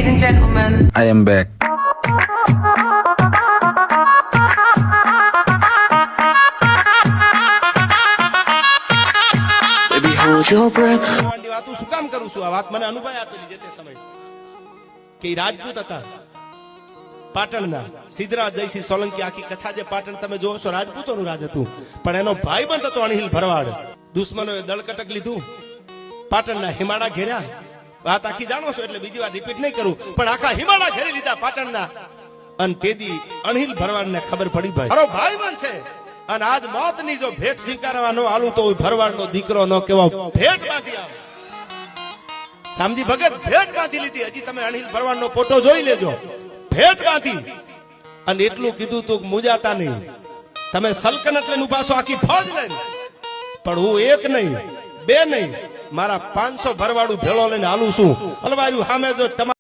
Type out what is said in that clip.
Ladies and gentlemen, I am back. Baby, hold your breath. વાતું શું કામ કરું છું? આ વાત મને અનુભવ આપેલી જે તે સમય કે ઈ રાજપૂત હતા પાટણના સિદ્ધરાજ જયસિંહ સોલંકી. આખી કથા જે પાટણ તમે જોવો છો રાજપૂતોનું રાજ હતું, પણ એનો ભાઈબંધ હતો અણહિલ ભરવાડ. દુશ્મનોએ દળકટક લીધું, પાટણના હિમાળા ઘેર્યા. વાત આખી જાણો છો એટલે બીજી વાર રિપીટ નહીં કરું, પણ આખા હિમાળા ઘેરી લીધા પાટણના. અને તેથી અણહિલ ભરવાડને ખબર પડી ભાઈ મારો ભાઈબંધ છે અને આજ મોતની જો ભેટ સ્વીકારવાનો આલુ તો ભરવાડનો દીકરો નો કેવો ભેટ બાંધી આવે. સામજી ભગત ભેટ બાંધી લીધી. હજી તમે અણહિલ ભરવાડનો ફોટો જોઈ લેજો. ભેટ બાંધી અને એટલું કીધું તું મુજાતા નહીં, તમે સલ્તનત લઈને ઉભા છો, આખી ફોજ લઈને, પણ હું એક નહીં બે નહીં મારા 500 ભરવાડું ભેળો લઈને હાલું છું. અલવાયું સામે જો તમારે